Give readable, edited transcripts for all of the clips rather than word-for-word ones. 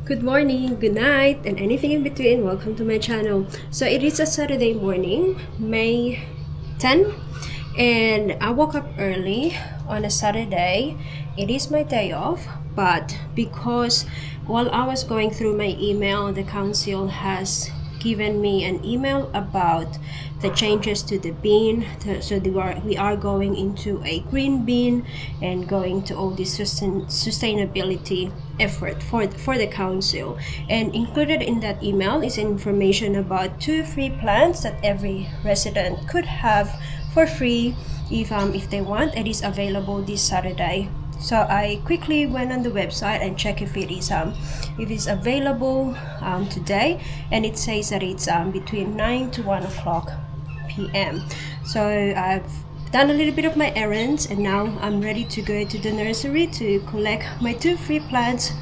Good morning, good night, and anything in between. Welcome to my channel. So it is a Saturday morning, May 10, and I woke up early on a Saturday. It is my day off, but because while I was going through my email, the council has given me an email about the changes to the bin. So we are going into a green bin and going to all this sustainability effort for the council. And included in that email is information about 2 free plants that every resident could have for free if they want. It is available this Saturday. So I quickly went on the website and checked if it is available today, and it says that it's between 9 to 1 o'clock p.m. So I've done a little bit of my errands, and now I'm ready to go to the nursery to collect my 2 free plants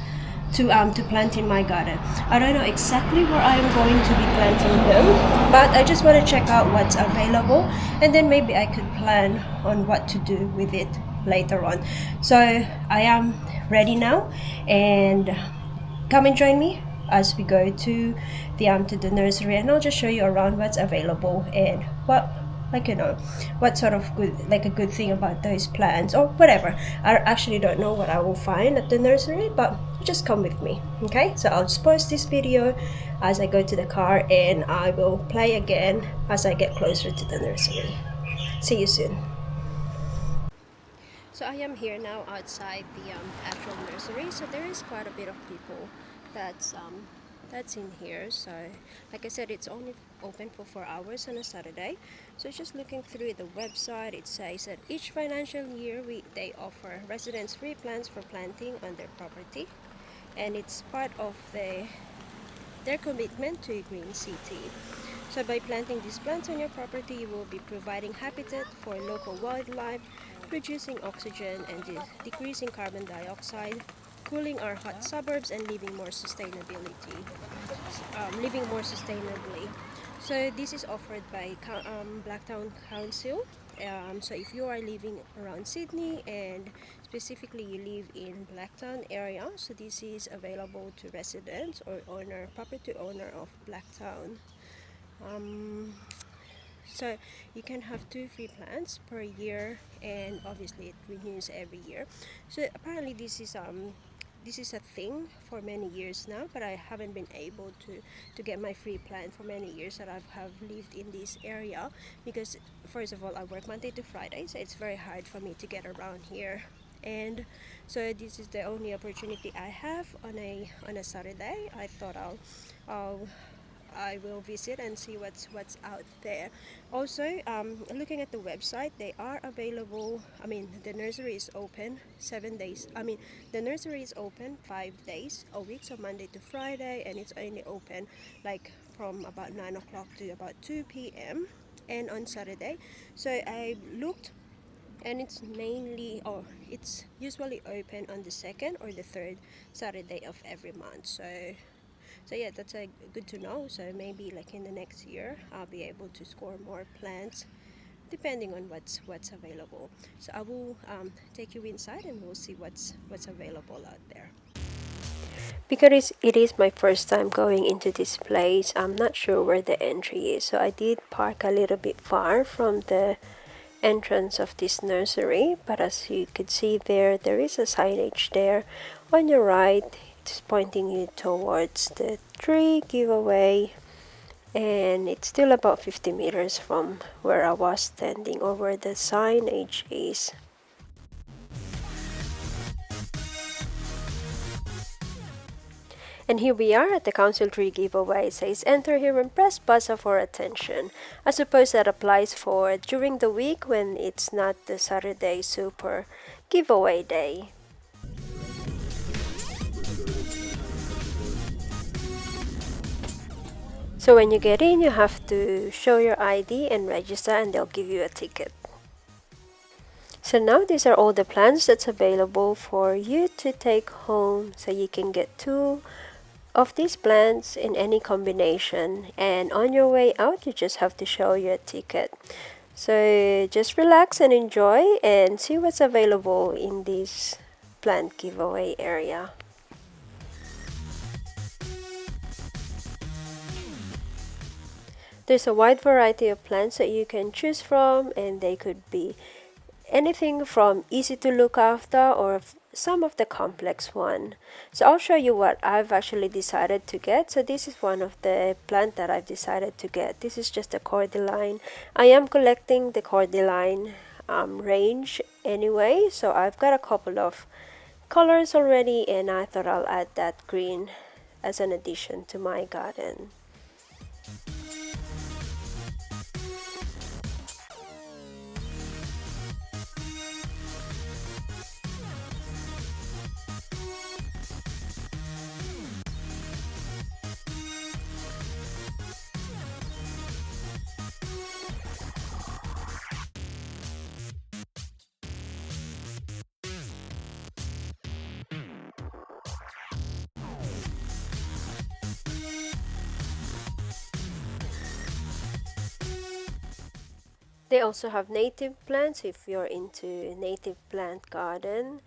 to plant in my garden. I don't know exactly where I'm going to be planting them, but I just want to check out what's available, and then maybe I could plan on what to do with it later on. So I am ready now, and come and join me as we go to the nursery, and I'll just show you around what's available and what sort of a good thing about those plants or whatever. I actually don't know what I will find at the nursery, but just come with me. Okay, so I'll just pause this video as I go to the car, and I will play again as I get closer to the nursery. See you soon. So I am here now outside the actual nursery. So there is quite a bit of people that's in here. So like I said, it's only open for 4 hours on a Saturday. So just looking through the website, it says that each financial year they offer residents free plants for planting on their property, and it's part of their commitment to a green city. So by planting these plants on your property, you will be providing habitat for local wildlife, reducing oxygen and decreasing carbon dioxide, cooling our hot suburbs, and living more sustainably. So this is offered by Blacktown Council. So if you are living around Sydney, and specifically you live in Blacktown area, so this is available to residents or property owner of Blacktown. So you can have 2 free plants per year, and obviously it renews every year. So apparently this is a thing for many years now, but I haven't been able to get my free plant for many years that I have lived in this area, because first of all, I work Monday to Friday, so it's very hard for me to get around here. And so this is the only opportunity I have on a Saturday. I thought I will visit and see what's out there. Also, looking at the website, they are available. The nursery is open 7 days. The nursery is open 5 days a week, so Monday to Friday, and it's only open like from about 9 o'clock to about 2 p.m. and on Saturday. So I looked, and it's usually open on the 2nd or the 3rd Saturday of every month. So yeah, that's good to know. So maybe like in the next year, I'll be able to score more plants depending on what's available. So I will take you inside, and we'll see what's available out there. Because it is my first time going into this place, I'm not sure where the entry is. So I did park a little bit far from the entrance of this nursery, but as you could see there is a signage there on your right. It's pointing you towards the tree giveaway, and it's still about 50 meters from where I was standing or where the signage is. And here we are at the council tree giveaway. It says enter here and press buzzer for attention. I suppose that applies for during the week when it's not the Saturday super giveaway day. So when you get in, you have to show your ID and register, and they'll give you a ticket. So now these are all the plants that's available for you to take home. So you can get 2 of these plants in any combination, and on your way out you just have to show your ticket. So just relax and enjoy and see what's available in this plant giveaway area. There's a wide variety of plants that you can choose from, and they could be anything from easy to look after or some of the complex one. So I'll show you what I've actually decided to get. So this is one of the plant that I've decided to get. This is just a cordyline. I am collecting the cordyline range anyway, so I've got a couple of colors already, and I thought I'll add that green as an addition to my garden. They also have native plants if you're into native plant garden.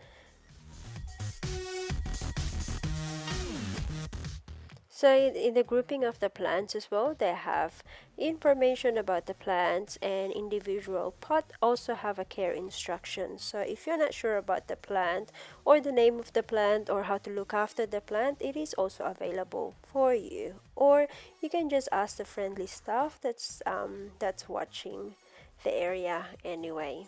So in the grouping of the plants as well, they have information about the plants, and individual pot also have a care instructions. So if you're not sure about the plant or the name of the plant or how to look after the plant, it is also available for you. Or you can just ask the friendly staff that's watching the area anyway.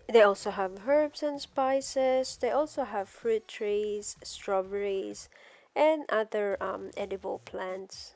They also have herbs and spices. They also have fruit trees, strawberries, and other edible plants.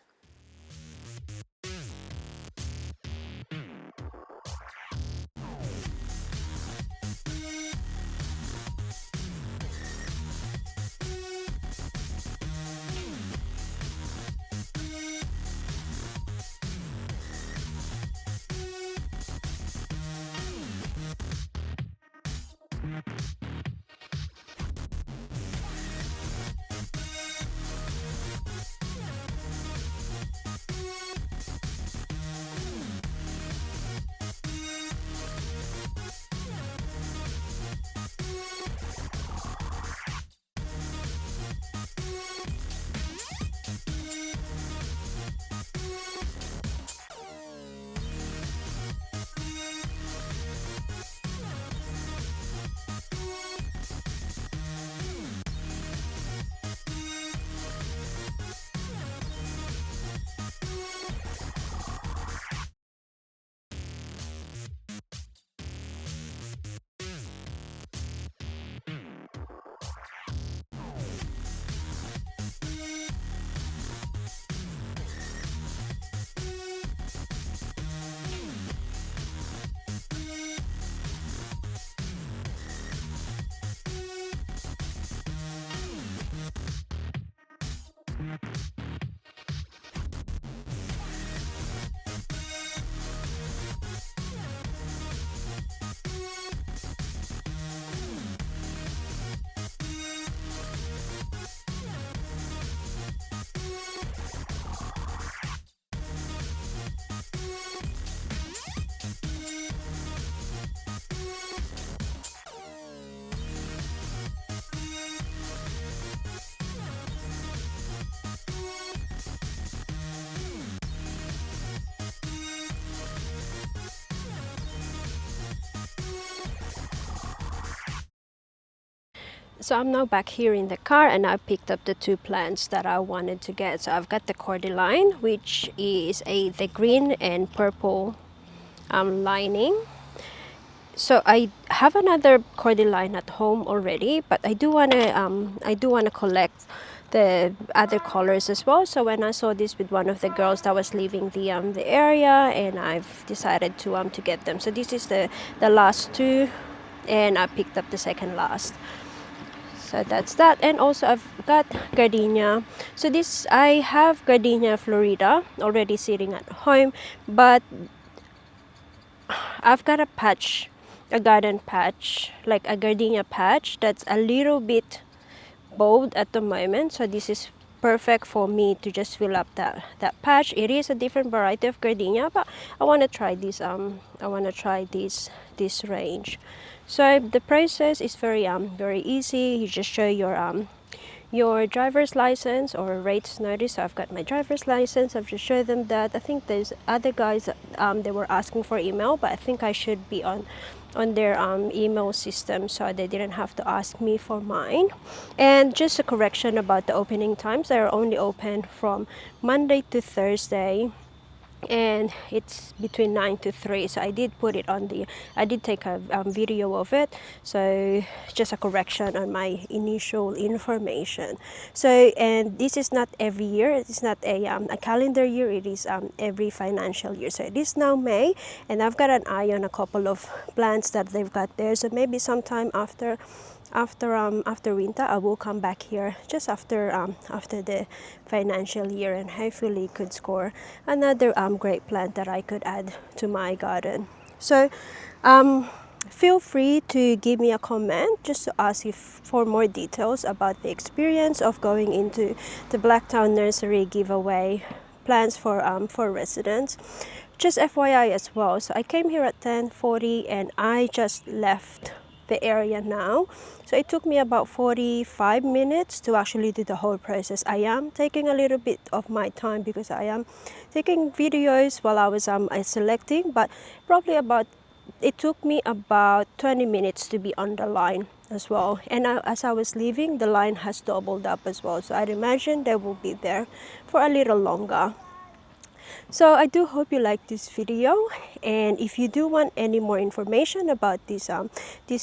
So I'm now back here in the car, and I picked up the 2 plants that I wanted to get. So I've got the cordyline, which is the green and purple lining. So I have another cordyline at home already, but I do wanna collect the other colors as well. So when I saw this with one of the girls that was leaving the area, and I've decided to get them. So this is the last 2, and I picked up the second last. So that's that. And also I've got gardenia. So this, I have gardenia florida already sitting at home, but I've got a garden patch, like a gardenia patch that's a little bit bold at the moment. So this is perfect for me to just fill up that patch. It is a different variety of gardenia, but I want to try this range. So the process is very easy. You just show your driver's license or rates notice. So I've got my driver's license. I've just showed them that. I think there's other guys they were asking for email, but I think I should be on their email system, so they didn't have to ask me for mine. And just a correction about the opening times. They're only open from Monday to Thursday, and it's between 9 to 3. So I did put it on I did take a video of it, so just a correction on my initial information. So, and this is not every year, it's not a calendar year, it is every financial year. So it is now May, and I've got an eye on a couple of plants that they've got there. So maybe sometime after winter I will come back here just after the financial year, and hopefully could score another great plant that I could add to my garden. So feel free to give me a comment just to ask if for more details about the experience of going into the Blacktown Nursery giveaway plants for residents. Just FYI as well, so I came here at 10:40 and I just left the area now. So it took me about 45 minutes to actually do the whole process. I am taking a little bit of my time because I am taking videos while I was selecting, but probably it took me about 20 minutes to be on the line as well. And as I was leaving, the line has doubled up as well. So I'd imagine they will be there for a little longer. So I do hope you like this video, and if you do want any more information about this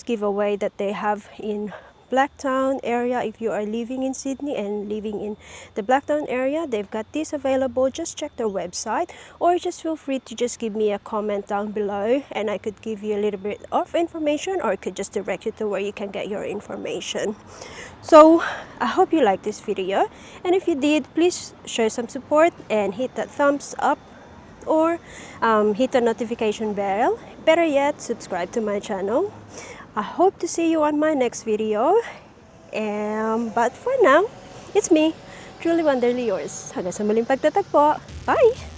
giveaway that they have in Blacktown area, if you are living in Sydney and living in the Blacktown area, they've got this available. Just check their website, or just feel free to just give me a comment down below, and I could give you a little bit of information, or I could just direct you to where you can get your information. So I hope you liked this video, and if you did, please show some support and hit that thumbs up, or hit the notification bell. Better yet, subscribe to my channel. I hope to see you on my next video. But for now, it's me, truly wonderly yours. Hanggang sa muling pagtatagpo. Bye!